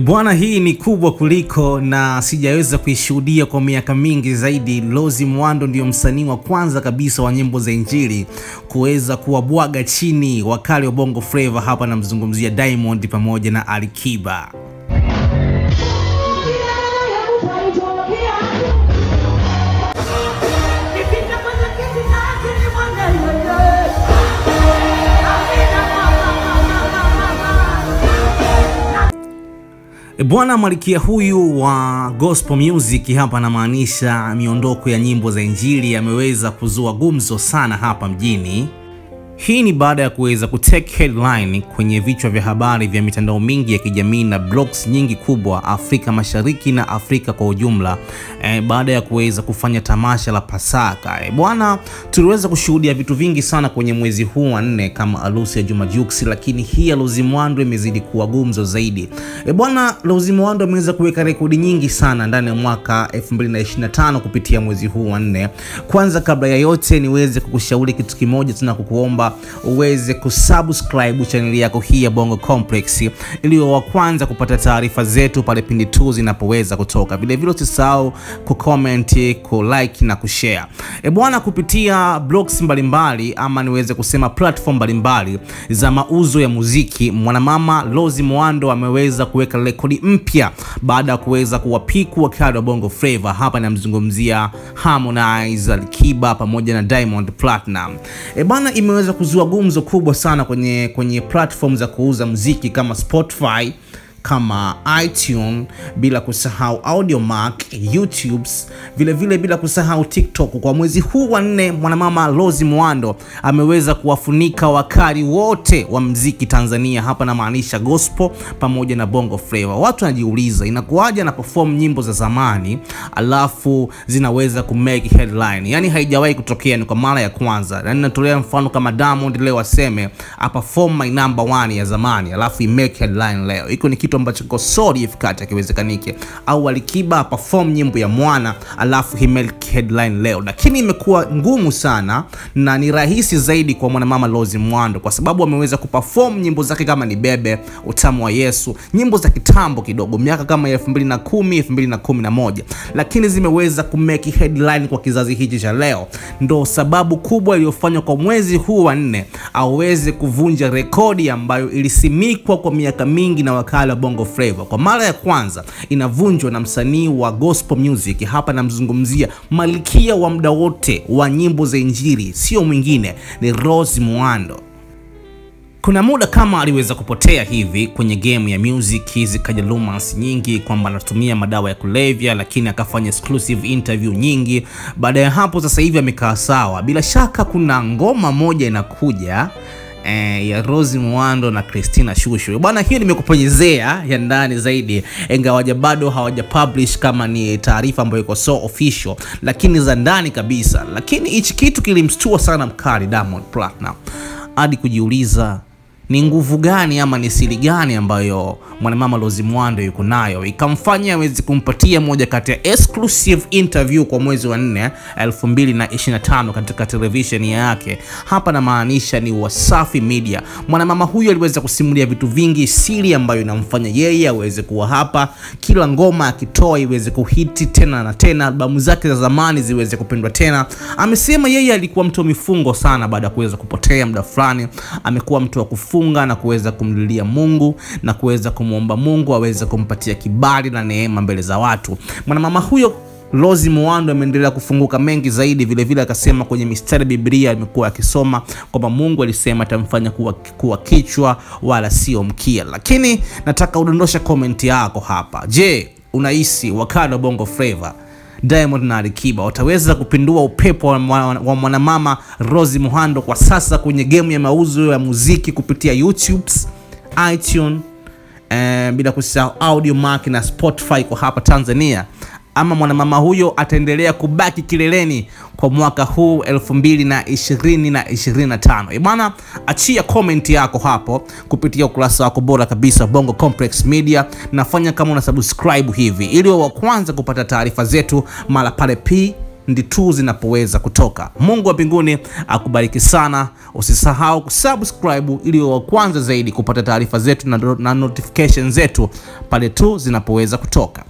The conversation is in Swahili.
Bwana, hii ni kubwa kuliko na sijaweza kuishuhudia kwa miaka mingi zaidi. Rose Muhando ndio msanii wa kwanza kabisa wa nyimbo za injili kuweza kuwabwaga chini wakali wa Bongo Flava. Hapa namzungumzia Diamond pamoja na Alikiba. Bwana Malikia huyu wa gospel music hapa anamaanisha miondoko ya nyimbo za injili ameweza kuzua gumzo sana hapa mjini. Hii ni baada ya kuweza kutake headline kwenye vichwa vya habari vya mitandao mingi ya kijamii na blogs nyingi kubwa Afrika Mashariki na Afrika kwa ujumla, baada ya kuweza kufanya tamasha la Pasaka. Bwana, tuliweza kushuhudia vitu vingi sana kwenye mwezi huu wa 4 kama harusi ya Juma Jux, lakini hii ya Rose Muhando imezidi kuwa gumzo zaidi. Bwana, Rose Muhando ameweza kuweka rekodi nyingi sana ndani ya mwaka 2025 kupitia mwezi huu wa 4. Kwanza kabla ya yote niweze kukushauri kitu kimoja, tunakukuomba uweze kusubscribe channel yako hii ya Bongo Complex ili wa kwanza kupata taarifa zetu pale pindi tu zinapoweza kutoka. Vile vile usisahau kucomment, kulike na kushare. Bwana, kupitia blogs mbalimbali ama niweze kusema platform mbalimbali za mauzo ya muziki, mwanamama Rose Muhando ameweza kuweka rekodi mpya baada ya kuweza kuwapiku wakali wa Bongo Flava. Hapa namzungumzia Harmonize, Alikiba pamoja na Diamond Platinum. Bwana, imeweza kuzua gumzo kubwa sana kwenye platform za kuuza muziki kama Spotify, kama iTunes, bila kusahau Audiomack, YouTube, vile vile bila kusahau TikTok. Kwa mwezi huu wa 4 mwanamama Rose Muhando ameweza kuwafunika wakali wote wa muziki Tanzania, hapa na maanisha gospel pamoja na Bongo Flava. Watu wanajiuliza inakuaje na perform nyimbo za zamani alafu zinaweza kumake headline. Yani haijawahi kutokea, ni kwa mara ya kwanza. Na ninatolea mfano kama Diamond leo aseme a perform my number 1 ya zamani alafu i make headline leo. Iko ni kitu ambacho kwa sorry ifikata akiwezekanike. Au Alikiba perform nyimbo ya Mwana alafu he make headline leo. Lakini imekuwa ngumu sana na ni rahisi zaidi kwa mwanamama Rose Muhando kwa sababu ameweza kuperform nyimbo zake kama ni Bebe, Utamu wa Yesu, nyimbo za kitambo kidogo miaka kama 2010, 2011, lakini zimeweza kumake headline kwa kizazi hiki cha leo. Ndo sababu kubwa iliyofanywa kwa mwezi huu wa 4 aweze kuvunja rekodi ambayo ilisimikwa kwa miaka mingi na wakala wa Bongo Flava. Kwa mara ya kwanza inavunjwa na msanii wa gospel music. Hapa namzungumzia Malikia wa muda wote wa nyimbo za injili, sio mwingine ni Rose Muhando. Kuna muda kama aliweza kupotea hivi kwenye game ya music, zikaja rumors nyingi kwamba anatumia madawa ya kulevya, lakini akafanya exclusive interview nyingi. Baada ya hapo sasa hivi amekaa sawa. Bila shaka kuna ngoma moja inakuja ya Rose Muhando na Christina Shusho. Bwana, hiyo nimekuponyezea ya ndani zaidi, ingawaje bado hawaja publish kama ni taarifa ambayo iko so official, lakini za ndani kabisa. Lakini hichi kitu kilimstua sana mkali Diamond Platinum hadi kujiuliza ni nguvu gani ama ni siri gani ambayo mwanamama Rose Muhando yuko nayo ikamfanya aweze kumpatia moja kati ya exclusive interview kwa mwezi wa 4 2025 katika television yake. Hapa na maanisha ni Wasafi Media. Mwanamama huyu aliweza kusimulia vitu vingi, siri ambayo inamfanya yeye aweze kuwa hapa, kila ngoma akitoa iweze kuhiti tena na tena, albamu zake za zamani ziweze kupendwa tena. Amesema yeye alikuwa mtu mifungo sana baada ya kuweza kupotea muda fulani. Amekuwa mtu wa kufunga na kuweza kumlilia Mungu na kuweza kumuomba Mungu aweze kumpatia kibali na neema mbele za watu. Mwanamama huyo Rose Muhando ameendelea kufunguka mengi zaidi. Vile vile akasema kwenye mistari Biblia amekuwa akisoma kwamba Mungu alisema atamfanya kuwa kichwa wala sio mkia. Lakini nataka udondosha comment yako hapa. Je, unahisi wakala wa Bongo Flava Diamond na Alikiba wataweza kupindua upepo wa mwanamama Rose Muhando kwa sasa kwenye game ya mauzo ya muziki kupitia YouTube, iTunes, bila kusahau Audiomack na Spotify kwa hapa Tanzania, ama mwanamama huyo ataendelea kubaki kileleni kwa mwaka huu 2025? Bwana, achia comment yako hapo kupitia ukurasa wako bora kabisa Bongo Complex Media. Nafanya kama una subscribe hivi ili wa kwanza kupata taarifa zetu mara pale ndi tu zinapoweza kutoka. Mungu wa mbinguni akubariki sana. Usisahau kusubscribe ili wa kwanza zaidi kupata taarifa zetu na notification zetu pale tu zinapoweza kutoka.